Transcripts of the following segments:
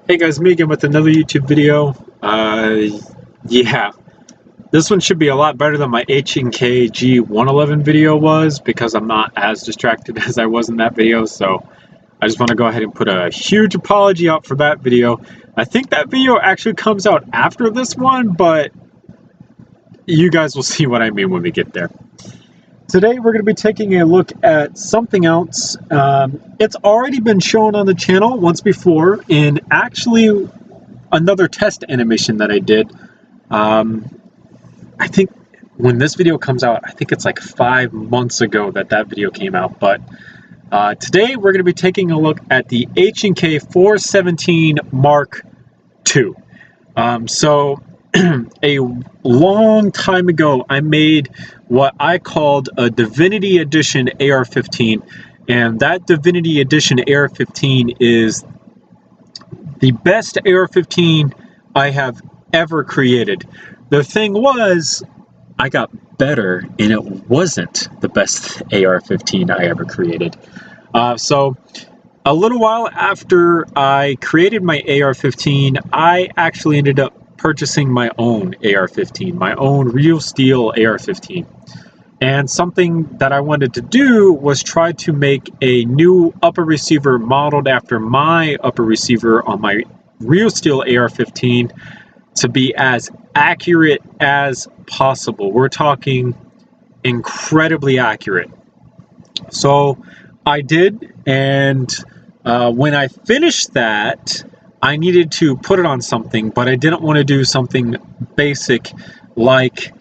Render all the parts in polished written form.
Hey guys, me again with another YouTube video. Yeah, this one should be a lot better than my H&K G111 video was because I'm not as distracted as I was in that video, so I just want to go ahead and put a huge apology out for that video. I think that video actually comes out after this one, but you guys will see what I mean when we get there. Today we're going to be taking a look at something else. It's already been shown on the channel once before in actually another test animation that I did. I think when this video comes out, I think it's like 5 months ago that video came out. But today we're going to be taking a look at the H&K 417 Mark II. So a long time ago, I made what I called a Divinity Edition AR-15, and that Divinity Edition AR-15 is the best AR-15 I have ever created. The thing was, I got better, and it wasn't the best AR-15 I ever created. So a little while after I created my AR-15, I actually ended up purchasing my own AR-15, my own real steel AR-15. And something that I wanted to do was try to make a new upper receiver modeled after my upper receiver on my real steel AR-15 to be as accurate as possible. We're talking incredibly accurate. So I did, and when I finished that, I needed to put it on something, but I didn't want to do something basic like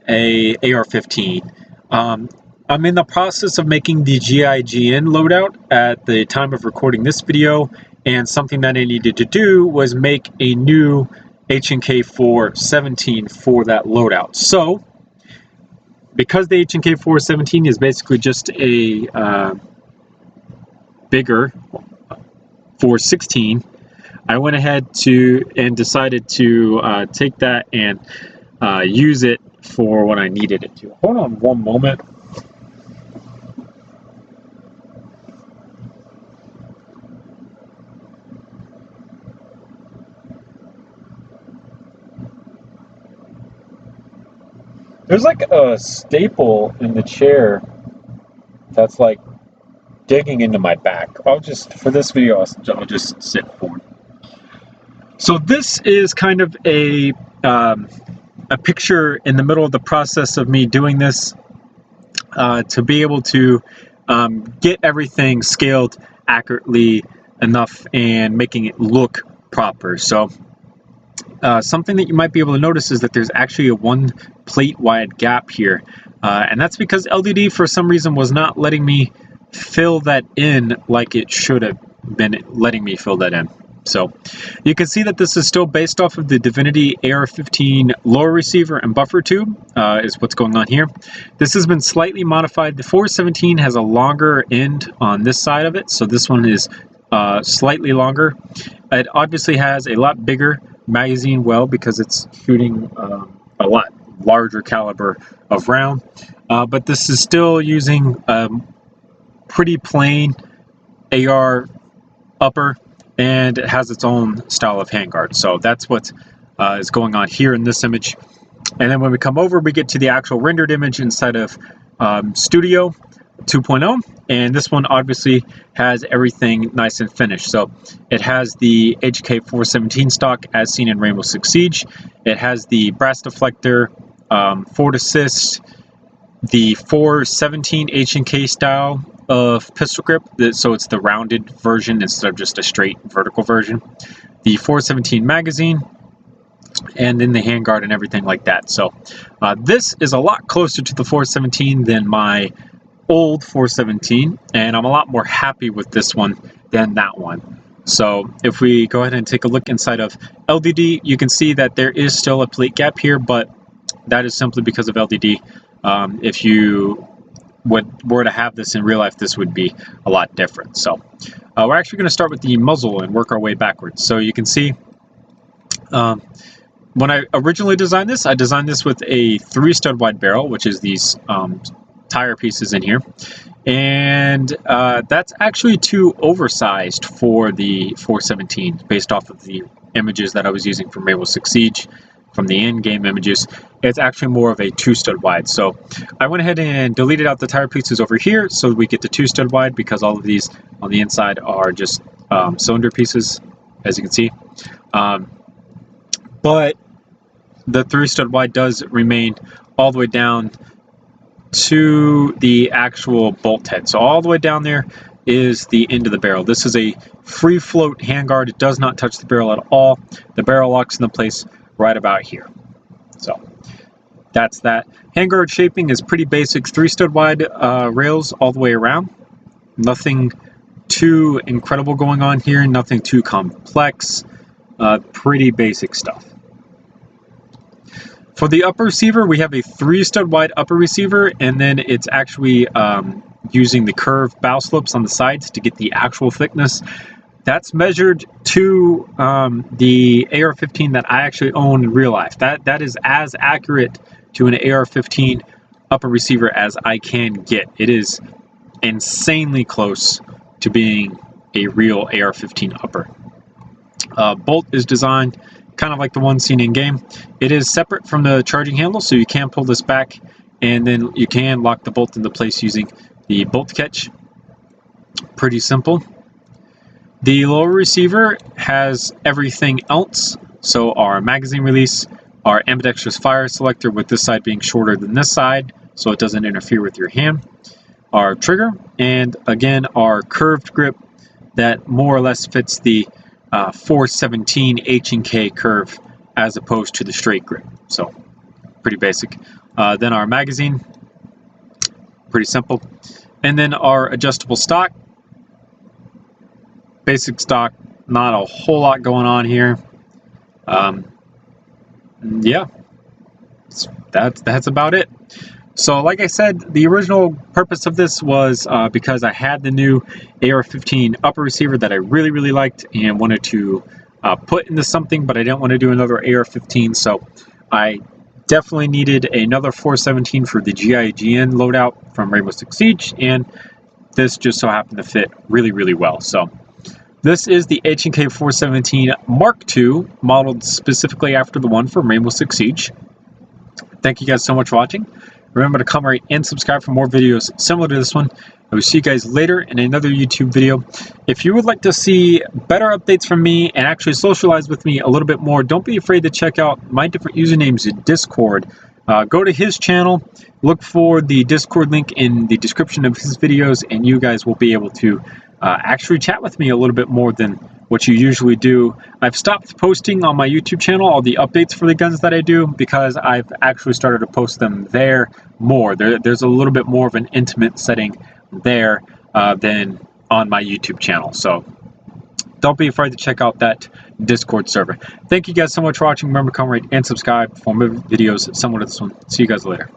a AR-15. I'm in the process of making the GIGN loadout at the time of recording this video, and something that I needed to do was make a new H&K 417 for that loadout. So, because the H&K 417 is basically just a bigger 416, I went ahead and decided to take that and use it for what I needed it to. Hold on one moment. There's like a staple in the chair that's like digging into my back. For this video, I'll just sit forward. So this is kind of a picture in the middle of the process of me doing this to be able to get everything scaled accurately enough and making it look proper. So something that you might be able to notice is that there's actually a 1 plate wide gap here, and that's because LDD for some reason was not letting me fill that in like it should have been letting me fill that in. So you can see that this is still based off of the Divinity AR-15 lower receiver and buffer tube is what's going on here. This has been slightly modified. The 417 has a longer end on this side of it, so this one is slightly longer. It obviously has a lot bigger magazine well because it's shooting a lot larger caliber of round, but this is still using pretty plain AR upper, and it has its own style of handguard. So that's what is going on here in this image. And then when we come over, we get to the actual rendered image inside of Studio 2.0, and this one obviously has everything nice and finished. So it has the H&K 417 stock as seen in Rainbow Six Siege. It has the brass deflector, forward assist, the 417 H&K style of pistol grip, so it's the rounded version instead of just a straight vertical version, the 417 magazine, and then the handguard and everything like that. So this is a lot closer to the 417 than my old 417, and I'm a lot more happy with this one than that one. So if we go ahead and take a look inside of LDD, you can see that there is still a plate gap here, but that is simply because of LDD. If you were to have this in real life, this would be a lot different. So we're actually going to start with the muzzle and work our way backwards. So you can see when I originally designed this, I designed this with a 3 stud wide barrel, which is these tire pieces in here. And that's actually too oversized for the 417 based off of the images that I was using from Rainbow Six Siege, from the in-game images. It's actually more of a 2 stud wide. So I went ahead and deleted out the tire pieces over here so we get the 2 stud wide, because all of these on the inside are just cylinder pieces, as you can see. But the 3 stud wide does remain all the way down to the actual bolt head. So all the way down there is the end of the barrel. This is a free float handguard. It does not touch the barrel at all. The barrel locks into place right about here. So that's that. Handguard shaping is pretty basic. 3 stud wide rails all the way around. Nothing too incredible going on here. Nothing too complex. Pretty basic stuff. For the upper receiver, we have a 3 stud wide upper receiver, and then it's actually using the curved bow slopes on the sides to get the actual thickness. That's measured to the AR-15 that I actually own in real life. That is as accurate to an AR-15 upper receiver as I can get. It is insanely close to being a real AR-15 upper. Bolt is designed kind of like the one seen in game. It is separate from the charging handle, so you can pull this back and then you can lock the bolt into place using the bolt catch. Pretty simple. The lower receiver has everything else. So our magazine release, our ambidextrous fire selector, with this side being shorter than this side so it doesn't interfere with your hand, our trigger, and again our curved grip that more or less fits the 417 H&K curve as opposed to the straight grip. So pretty basic. Then our magazine, pretty simple. And then our adjustable stock, basic stock, not a whole lot going on here. Yeah, that's about it. So like I said, the original purpose of this was because I had the new AR-15 upper receiver that I really liked and wanted to put into something, but I didn't want to do another AR-15, so I definitely needed another 417 for the GIGN loadout from Rainbow Six Siege, and this just so happened to fit really well. So this is the H&K 417 Mark II, modeled specifically after the one from Rainbow Six Siege. Thank you guys so much for watching. Remember to comment, rate, and subscribe for more videos similar to this one. I will see you guys later in another YouTube video. If you would like to see better updates from me and actually socialize with me a little bit more, don't be afraid to check out my different usernames in Discord. Go to his channel, look for the Discord link in the description of his videos, and you guys will be able to actually chat with me a little bit more than what you usually do. I've stopped posting on my YouTube channel all the updates for the guns that I do because I've actually started to post them there more. There's a little bit more of an intimate setting there than on my YouTube channel. So don't be afraid to check out that Discord server. Thank you guys so much for watching. Remember to comment, rate, and subscribe for more videos similar to this one. See you guys later.